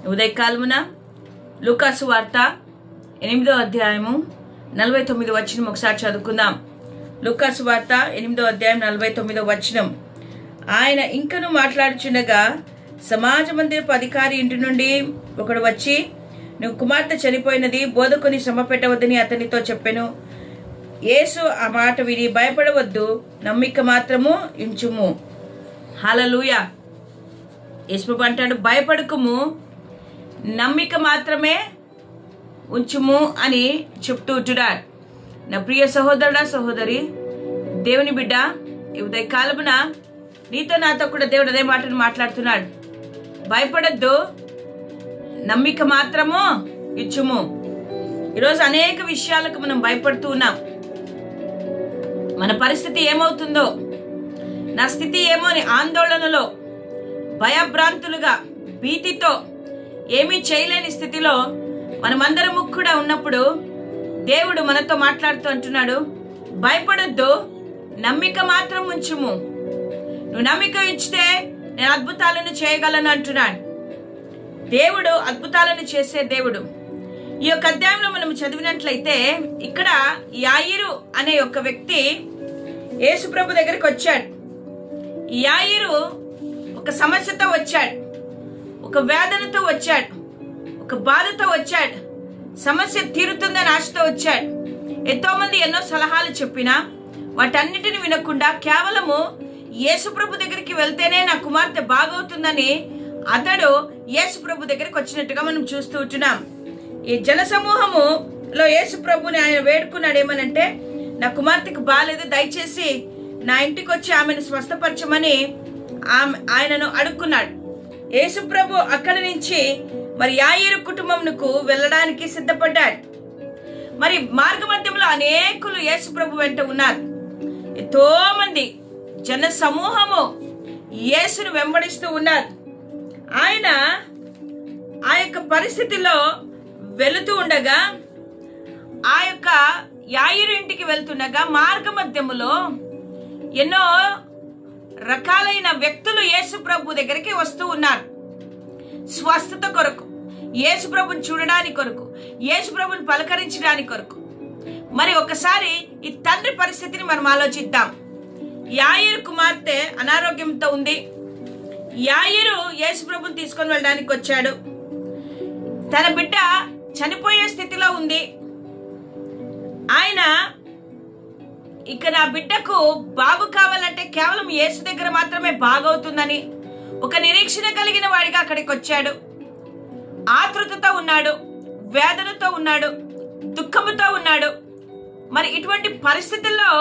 ఉదయకాలమున లూకాసు వార్త 8వ అధ్యాయము 49వ వచనం ఒకసారి చదువుకుందాం. లూకాసు వార్త 8వ అధ్యాయం 49వ వచనం. ఆయన ఇంకను మాట్లాడుచుండగా సమాజ మందిరపు అధికారి ఇంటి నుండి ఒకడు వచ్చి, నువ్వు కుమార్తె చనిపోయినది, బోధకుని శ్రమ పెట్టవద్దని అతనితో చెప్పెను. యేసు ఆ మాట విని, భయపడవద్దు, నమ్మిక మాత్రము ఇంచుము. హల్లెలూయా. యేసు అంటాడు, భయపడకుము, నమ్మిక మాత్రమే ఉంచుము అని చెప్తూ ఉంటున్నాడు. నా ప్రియ సహోదరుడా, సహోదరి, దేవుని బిడ్డ, ఈ ఉదయకాలమున నీతో నాతో కూడా దేవుడు అదే మాటను మాట్లాడుతున్నాడు. భయపడద్దు, నమ్మిక మాత్రము ఇచ్చుము. ఈరోజు అనేక విషయాలకు మనం భయపడుతూ ఉన్నాం. మన పరిస్థితి ఏమవుతుందో, నా స్థితి ఏమో అని ఆందోళనలో, భయభ్రాంతులుగా, భీతితో, ఏమీ చేయలేని స్థితిలో మనమందరము కూడా ఉన్నప్పుడు దేవుడు మనతో మాట్లాడుతూ అంటున్నాడు, భయపడొద్దు, నమ్మిక మాత్రం ఉంచుము. నువ్వు నమ్మిక ఇచ్చితే నేను అద్భుతాలను చేయగలను అంటున్నాడు. దేవుడు అద్భుతాలను చేసే దేవుడు. ఈ యొక్క అధ్యాయంలో మనం చదివినట్లయితే ఇక్కడ యాయిరు అనే ఒక వ్యక్తి యేసు ప్రభు దగ్గరికి వచ్చాడు. యాయిరు ఒక సమస్యతో వచ్చాడు, ఒక వేదనతో వచ్చాడు, ఒక బాధతో వచ్చాడు, సమస్య తీరుతుందని ఆశతో వచ్చాడు. ఎంతో మంది ఎన్నో సలహాలు చెప్పినా వాటన్నిటిని వినకుండా కేవలము యేసు ప్రభు దగ్గరికి వెళ్తేనే నా కుమార్తె బాగవుతుందని అతడు యేసు ప్రభు దగ్గరికి వచ్చినట్టుగా మనం చూస్తూ ఉంటున్నాం. ఈ జన సమూహములో యేసు ప్రభుని ఆయన వేడుకున్నాడు. ఏమనంటే, నా కుమార్తెకు బాలేదు, దయచేసి నా ఇంటికి వచ్చి ఆమెను స్వస్థపరచమని ఆయనను అడుక్కున్నాడు. యేసు ప్రభు అక్కడి నుంచి మరి యాయిరు కుటుంబంకు వెళ్ళడానికి సిద్ధపడ్డాడు. మరి మార్గ మధ్యంలో అనేకులు యేసు ప్రభు వెంట ఉన్నారు. ఎంతో మంది జన సమూహము యేసును వెంబడిస్తూ ఉన్నారు. ఆయన ఆ యొక్క పరిస్థితిలో వెళుతూ ఉండగా, ఆ యొక్క యాయిరు ఇంటికి వెళ్తుండగా మార్గ మధ్యములో ఎన్నో రకాలైన వ్యక్తులు యేసు ప్రభు దగ్గరికి వస్తూ ఉన్నారు. స్వస్థత కొరకు, యేసు ప్రభుని చూడడానికి కొరకు, యేసు ప్రభుని పలకరించడానికి కొరకు. మరి ఒకసారి ఈ తండ్రి పరిస్థితిని మనం ఆలోచిద్దాం. యాయిరు కుమార్తె అనారోగ్యంతో ఉంది. యాయిరు యేసు ప్రభుని తీసుకొని వెళ్ళడానికి వచ్చాడు. తన బిడ్డ చనిపోయే స్థితిలో ఉంది. ఆయన ఇక నా బిడ్డకు బాగు కావాలంటే కేవలం యేసు దగ్గర మాత్రమే బాగవుతుందని ఒక నిరీక్షణ కలిగిన వాడిగా అక్కడికి వచ్చాడు. ఆతృతతో ఉన్నాడు, వేదనతో ఉన్నాడు, దుఃఖముతో ఉన్నాడు. మరి ఇటువంటి పరిస్థితుల్లో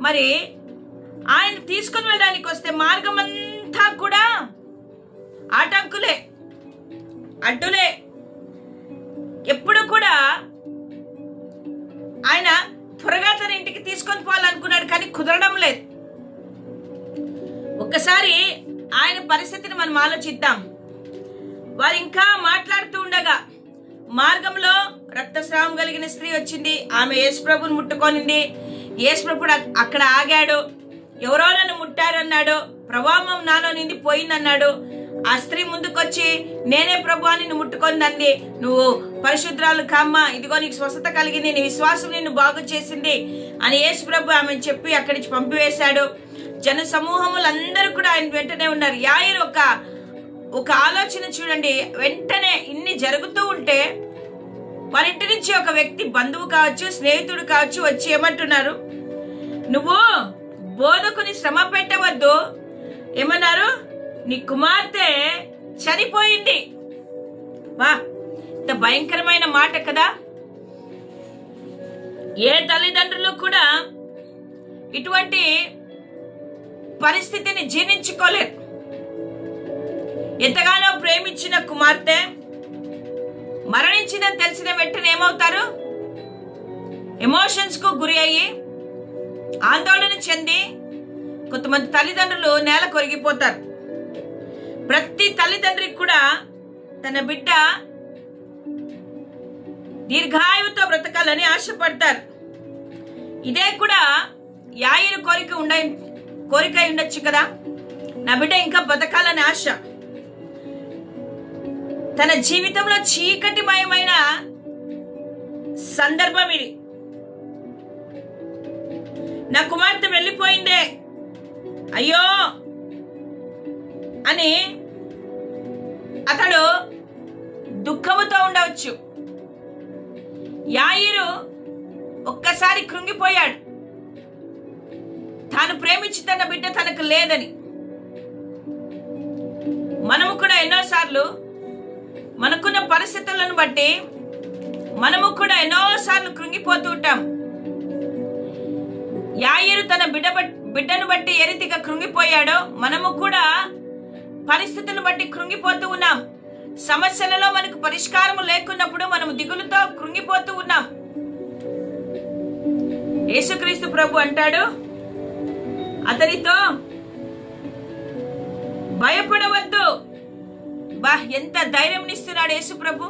మరి ఆయన తీసుకుని వెళ్ళడానికి వస్తే మార్గం అంతా కూడా ఆటంకులే, అడ్డులే. ఎప్పుడు కూడా ఆయన త్వరగా తన ఇంటికి తీసుకొని పోవాలనుకున్నాడు, కానీ కుదరడం లేదు. ఒక్కసారి ఆయన పరిస్థితిని మనం ఆలోచిద్దాం. వారు ఇంకా మాట్లాడుతూ ఉండగా మార్గంలో రక్తస్రావం కలిగిన స్త్రీ వచ్చింది. ఆమె యేసు ప్రభుని ముట్టుకొనింది. యేసు ప్రభు అక్కడ ఆగాడు. ఎవరో నన్ను ముట్టారన్నాడు. ప్రభావం నాలో నిండి పోయిందన్నాడు. ఆ స్త్రీ ముందుకొచ్చి, నేనే ప్రభు అని నిన్ను ముట్టుకొందండి, నువ్వు పరిశుద్ధాలు కామ్మా, ఇదిగో నీకు స్వస్థత కలిగింది, నీ విశ్వాసం నిన్ను బాగు చేసింది అని యేసు ప్రభు ఆమెను చెప్పి అక్కడి నుంచి పంపివేశాడు. జన సమూహములందరూ కూడా ఆయన వెంటనే ఉన్నారు. యాయిరు ఒక ఆలోచన చూడండి. వెంటనే ఇన్ని జరుగుతూ ఉంటే వాళ్ళ ఇంటి నుంచి ఒక వ్యక్తి, బంధువు కావచ్చు, స్నేహితుడు కావచ్చు, వచ్చి ఏమంటున్నారు, నువ్వు బోధకుని శ్రమ పెట్టవద్దు, ఏమన్నారు, నీ కుమార్తె చనిపోయింది. వా, ఇంత భయంకరమైన మాట కదా. ఏ తల్లిదండ్రులు కూడా ఇటువంటి పరిస్థితిని జీర్ణించుకోలేరు. ఎంతగానో ప్రేమించిన కుమార్తె మరణించిందని తెలిసిన వెంటనే ఏమవుతారు, ఎమోషన్స్ కు గురి అయ్యి ఆందోళన చెంది కొంతమంది తల్లిదండ్రులు నేల కొరిగిపోతారు. ప్రతి తల్లిదండ్రికి కూడా తన బిడ్డ దీర్ఘాయువుతో బ్రతకాలని ఆశపడతారు. ఇదే కూడా యాయిరు కోరిక ఉండొచ్చు కదా. నా బిడ్డ ఇంకా బతకాలని ఆశ. తన జీవితంలో చీకటిమయమైన సందర్భం ఇది. నా కుమార్తె వెళ్ళిపోయిందే, అయ్యో అని అతడు దుఃఖముతో ఉండవచ్చు. యాయీరు ఒక్కసారి కృంగిపోయాడు, తాను ప్రేమించి తన బిడ్డ తనకు లేదని. మనము కూడా ఎన్నోసార్లు మనకున్న పరిస్థితులను బట్టి మనము కూడా ఎన్నోసార్లు కృంగిపోతూ ఉంటాం. యాయీరు తన బిడ్డను బట్టి ఏ రీతిగా కృంగిపోయాడో మనము కూడా పరిస్థితులను బట్టి కృంగిపోతూ ఉన్నాం. సమస్యలలో మనకు పరిష్కారం లేకున్నప్పుడు మనము దిగులుతో కృంగిపోతూ ఉన్నాం. యేసుక్రీస్తు ప్రభు అంటాడు అతనితో, భయపడవద్దు. ఎంత ధైర్యం ఇస్తున్నాడు యేసు ప్రభు.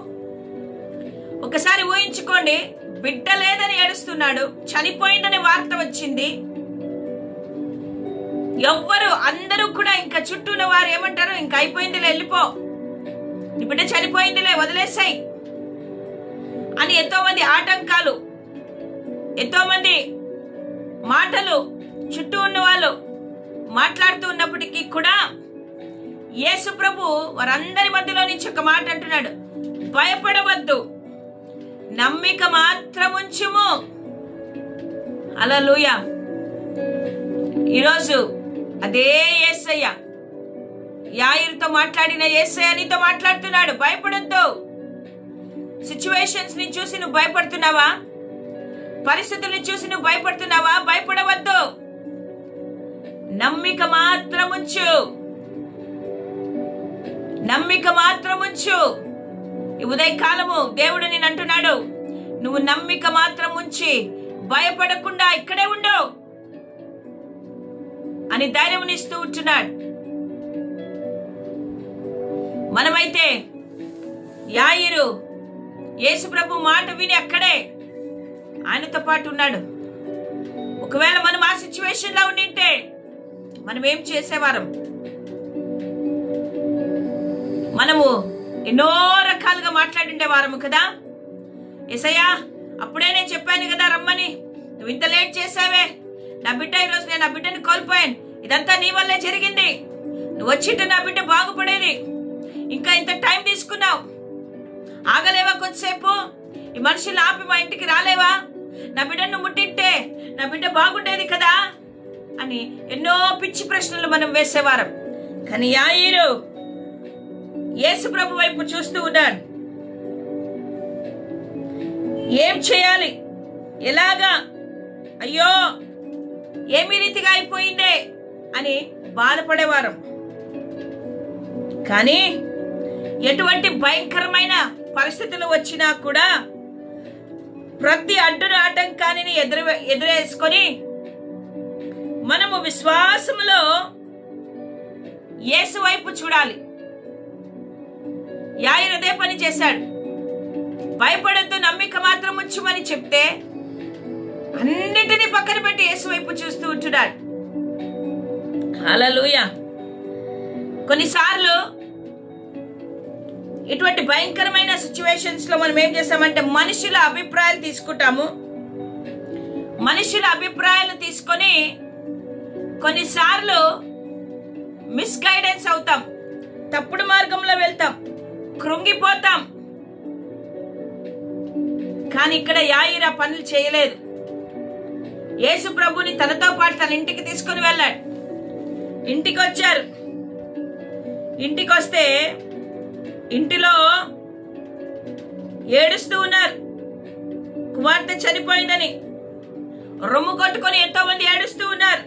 ఒకసారి ఊహించుకోండి, బిడ్డ లేదని ఏడుస్తున్నాడు, చనిపోయిందనే వార్త వచ్చింది. అందరూ కూడా ఇంకా చుట్టూ ఉన్న వారు ఏమంటారు, ఇంకా అయిపోయిందిలే, వెళ్ళిపో, నీ బిడ్డ చనిపోయిందిలే, వదిలేసాయి అని ఎంతో మంది ఆటంకాలు, ఎంతో మంది మాటలు చుట్టూ ఉన్న వాళ్ళు మాట్లాడుతూ ఉన్నప్పటికీ కూడా యేసు ప్రభు వారందరి మధ్యలో నుంచి ఒక మాట అంటున్నాడు, భయపడవద్దు, నమ్మిక మాత్రం ఉంచుము. హల్లెలూయా. ఈరోజు అదే యేసయ్య, యాయీరుతో మాట్లాడిన యేసయ్య నీతో మాట్లాడుతున్నాడు, భయపడొద్దు. సిచ్యువేషన్స్ ని చూసి నువ్వు భయపడుతున్నావా? పరిస్థితుల్ని చూసి నువ్వు భయపడుతున్నావా? భయపడవద్దు, నమ్మిక మాత్రం ఉంచు, నమ్మిక మాత్రం ఉంచు. ఈ ఉదయకాలము దేవుడు నేను అంటున్నాడు, నువ్వు నమ్మిక మాత్రం ఉంచి భయపడకుండా ఇక్కడే ఉండవు అని ధైర్యమునిస్తూ ఉంటున్నాడు. మనమైతే యాయీరు యేసు ప్రభు మాట విని అక్కడే ఆయనతో పాటు ఉన్నాడు. ఒకవేళ మనం ఆ సిచ్యువేషన్ లో ఉండింటే మనం ఏం చేసేవారం? మనము ఎన్నో రకాలుగా మాట్లాడిండేవారము కదా. యేసయ్యా, అప్పుడే నేను చెప్పాను కదా రమ్మని, నువ్వు ఇంత లేట్ చేసావే, నా బిడ్డ ఈరోజు నేను నా బిడ్డని కోల్పోయాను, ఇదంతా నీ వల్లే జరిగింది, నువ్వు వచ్చింటే నా బిడ్డ బాగుపడేది, ఇంకా ఇంత టైం తీసుకున్నావు, ఆగలేవా కొద్దిసేపు, ఈ మనుషులు ఆపి మా ఇంటికి రాలేవా, నా బిడ్డను ముట్టింటే నా బిడ్డ బాగుండేది కదా అని ఎన్నో పిచ్చి ప్రశ్నలు మనం వేసేవారం. కానీ యాయీరు యేసు ప్రభు వైపు చూస్తూ ఉన్నాడు. ఏం చేయాలి, ఎలాగా, అయ్యో ఏమి రీతిగా అయిపోయిందే అని బాధపడేవారం. కానీ ఎటువంటి భయంకరమైన పరిస్థితులు వచ్చినా కూడా ప్రతి అడ్డును ఆటంకాన్ని ఎదురేసుకొని మనము విశ్వాసములో యేసు వైపు చూడాలి. యాయీరు అదే పని చేశాడు. భయపడొద్దు, నమ్మిక మాత్రం ఉంచుమని చెప్తే అన్నిటినీ పక్కన పెట్టి యేసు వైపు చూస్తూ ఉంటున్నాడు. హల్లెలూయా. కొన్నిసార్లు ఇటువంటి భయంకరమైన సిచ్యువేషన్స్ లో మనం ఏం చేస్తామంటే మనుషుల అభిప్రాయాలు తీసుకుంటాము. మనుషుల అభిప్రాయాలు తీసుకొని కొన్నిసార్లు మిస్గైడెన్స్ అవుతాం, తప్పుడు మార్గంలో వెళ్తాం, కృంగిపోతాం. కానీ ఇక్కడ యాయీరు ఆ పనులు చేయలేదు. యేసు ప్రభుని తనతో పాటు తన ఇంటికి తీసుకుని వెళ్ళాడు. ఇంటికి వచ్చారు. ఇంటికి వస్తే ఇంటిలో ఏడుస్తూ ఉన్నారు, కుమార్తె చనిపోయిందని రొమ్ము కొట్టుకొని ఎంతో మంది ఏడుస్తూ ఉన్నారు.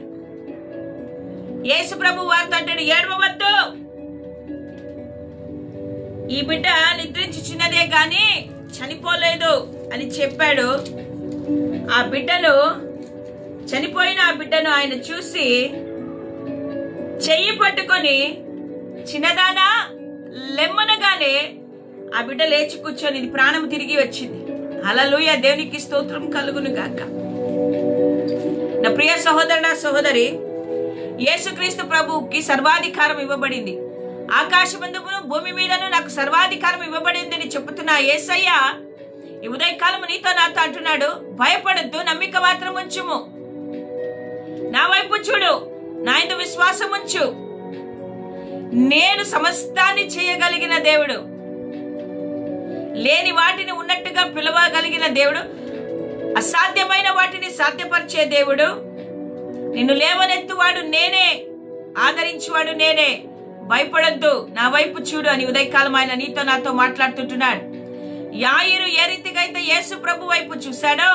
యేసు ప్రభు వారితో అంటాడు, ఏడవవద్దు, ఈ బిడ్డ నిద్రించి చిన్నదే గాని చనిపోలేదు అని చెప్పాడు. ఆ బిడ్డను, చనిపోయిన ఆ బిడ్డను ఆయన చూసి చెయ్యి పట్టుకొని, చిన్నదానా లెమ్మనగానే ఆ బిడ్డ లేచి కూర్చొని ప్రాణం తిరిగి వచ్చింది. హల్లెలూయా. దేవునికి స్తోత్రం కలుగును గాక. నా ప్రియ సహోదరుడా సహోదరి, యేసుక్రీస్తు ప్రభువుకి సర్వాధికారం ఇవ్వబడింది. ఆకాశమందును భూమి మీదను నాకు సర్వాధికారం ఇవ్వబడిందని చెబుతున్న యేసయ్య ఈ ఉదయకాలము నీతో నాతో అంటున్నాడు, భయపడద్దు, నమ్మిక మాత్రం ఉంచుము, నా వైపు చూడు, నా యందు విశ్వాసం ఉంచు. నేను సమస్తాన్ని చేయగలిగిన దేవుడు, లేని వాటిని ఉన్నట్టుగా పిలవగలిగిన దేవుడు, అసాధ్యమైన వాటిని సాధ్యపరిచే దేవుడు, నిన్ను లేవనెత్తువాడు నేనే, ఆదరించువాడు నేనే, భయపడొద్దు, నా వైపు చూడు అని ఉదయకాలం ఆయన నీతో నాతో మాట్లాడుతుంటున్నాడు. యాయిరు ఏ రీతిగా అయితే యేసు ప్రభు వైపు చూశాడో,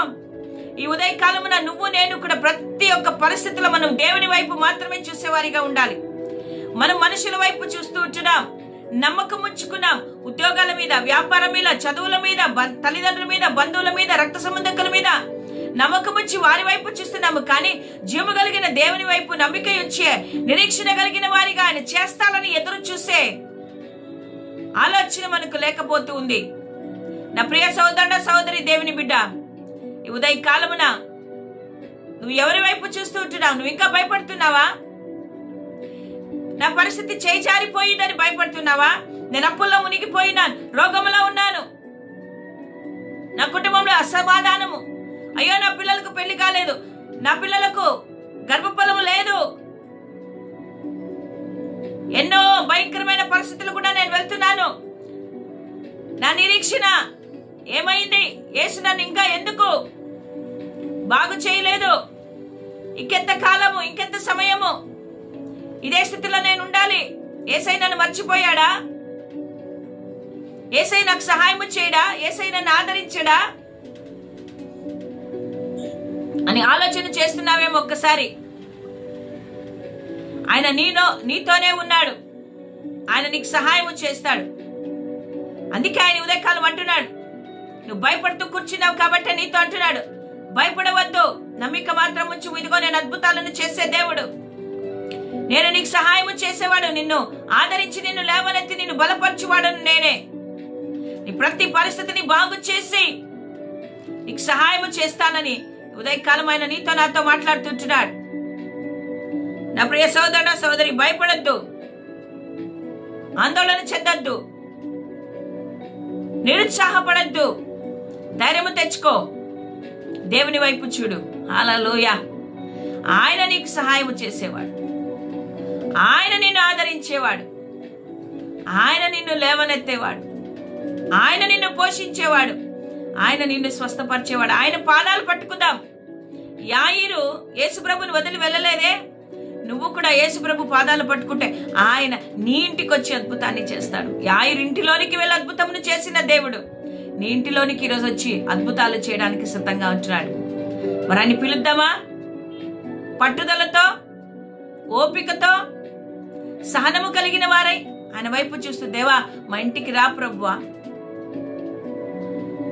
ఈ ఉదయకాలమున నువ్వు నేను కూడా ప్రతి ఒక్క పరిస్థితిలో మనం దేవుని వైపు మాత్రమే చూసేవారిగా ఉండాలి. మనం మనుషుల వైపు చూస్తూ ఉంటున్నాం, నమ్మకం ఉంచుకున్నాం. ఉద్యోగాల మీద, వ్యాపారం మీద, చదువుల మీద, తల్లిదండ్రుల మీద, బంధువుల మీద, రక్త సంబంధికుల మీద నమ్మకం ఉంచి వారి వైపు చూస్తున్నాము. కానీ జీవము కలిగిన దేవుని వైపు నమ్మిక ఉంచే, నిరీక్షణ కలిగిన వారిగా ఆయన చేస్తాలని ఎదురు చూసే ఆలోచన మనకు లేకపోతూ ఉంది. నా ప్రియ సోదరుడ, సోదరి, దేవుని బిడ్డ, ఈ ఉదయ కాలమున నువ్వు ఎవరి వైపు చూస్తూ ఉంటున్నావు? నువ్వు ఇంకా భయపడుతున్నావా? నా పరిస్థితి చేజారిపోయిందని భయపడుతున్నావా? నేను అప్పుల్లో మునిగిపోయినాను, రోగంలో ఉన్నాను, నా కుటుంబంలో అసమాధానము, అయ్యో నా పిల్లలకు పెళ్లి కాలేదు, నా పిల్లలకు గర్భఫలము లేదు, ఎన్నో భయంకరమైన పరిస్థితులు కూడా నేను వెళ్తున్నాను, నా నిరీక్షణ ఏమైంది? యేసు నన్ను ఇంకా ఎందుకు బాగు చేయలేదు? ఇంకెంత కాలము, ఇంకెంత సమయము ఇదే స్థితిలో నేను ఉండాలి? యేసై నన్ను మర్చిపోయాడా? యేసై నాకు సహాయము చేయడా? యేసై నన్ను ఆదరించడా అని ఆలోచన చేస్తున్నావేమో ఒక్కసారి. ఆయన నీతోనే ఉన్నాడు, ఆయన నీకు సహాయము చేస్తాడు. అందుకే ఆయన ఉదయకాలం అంటున్నాడు, నువ్వు భయపడుతూ కూర్చున్నావు కాబట్టి నీతో అంటున్నాడు, భయపడవద్దు, నమ్మిక మాత్రం ఉంచు, ఇదిగో నేను అద్భుతాలను చేసే దేవుడు, నేను నీకు సహాయము చేసేవాడు, నిన్ను ఆదరించి నిన్ను లేవనెత్తి నిన్ను బలపరచువాడను నేనే, నీ ప్రతి పరిస్థితిని బాగు చేసి నీకు సహాయము చేస్తానని ఉదయకాలం ఆయన నీతో నాతో మాట్లాడుతుంటున్నాడు. నా ప్రియ సోదరుడ, సోదరి, భయపడద్దు, ఆందోళన చెందొద్దు, నిరుత్సాహపడద్దు, ధైర్యము తెచ్చుకో, దేవుని వైపు చూడు. హల్లెలూయా. ఆయన నీకు సహాయము చేసేవాడు, ఆయన నిన్ను ఆదరించేవాడు, ఆయన నిన్ను లేవనెత్తేవాడు, ఆయన నిన్ను పోషించేవాడు, ఆయన నిన్ను స్వస్థపరిచేవాడు. ఆయన పాదాలు పట్టుకుందాం. యాయిరు యేసుప్రభుని వదిలి వెళ్ళలేదే, నువ్వు కూడా యేసుప్రభు పాదాలు పట్టుకుంటే ఆయన నీ ఇంటికి వచ్చి అద్భుతాన్ని చేస్తాడు. యాయిరు ఇంటిలోనికి వెళ్ళి అద్భుతమును చేసిన దేవుడు నీ ఇంటిలోనికి ఈరోజు వచ్చి అద్భుతాలు చేయడానికి సిద్ధంగా ఉంటున్నాడు. మరి ఆయన పిలుద్దామా? పట్టుదలతో, ఓపికతో, సహనము కలిగిన వారై ఆయన వైపు చూస్తూ, దేవా మా ఇంటికి రా ప్రభువా,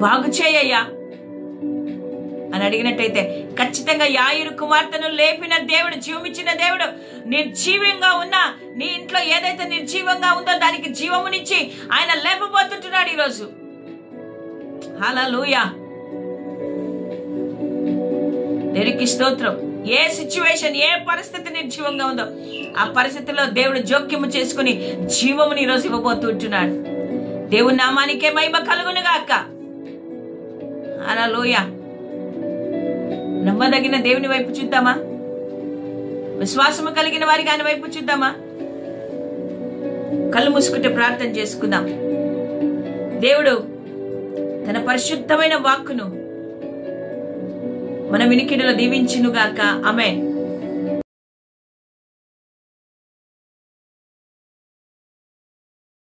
బాగు చేయయ్యా అని అడిగినట్టయితే ఖచ్చితంగా యాయిరు కుమార్తెను లేపిన దేవుడు, జీవమిచ్చిన దేవుడు, నిర్జీవంగా ఉన్న నీ ఇంట్లో ఏదైతే నిర్జీవంగా ఉందో దానికి జీవమునిచ్చి ఆయన లేపబోతుంటున్నాడు ఈరోజు. హల్లెలూయా. దేవునికి స్తోత్రం. ఏ సిచ్యువేషన్, ఏ పరిస్థితి నిర్జీవంగా ఉందో ఆ పరిస్థితిలో దేవుడు జోక్యము చేసుకుని జీవముని ఈరోజు ఇవ్వబోతుంటున్నాడు. దేవుని నామానికే మహిమ కలుగును గాక. హల్లెలూయా. నమ్మదగిన దేవుని వైపు చూద్దామా? విశ్వాసము కలిగిన వారికి ఆయన వైపు చూద్దామా? కళ్ళు మూసుకుంటే ప్రార్థన చేసుకుందాం. దేవుడు తన పరిశుద్ధమైన వాక్కును మన వినికిడిలో దీవించునుగాక. ఆమేన్.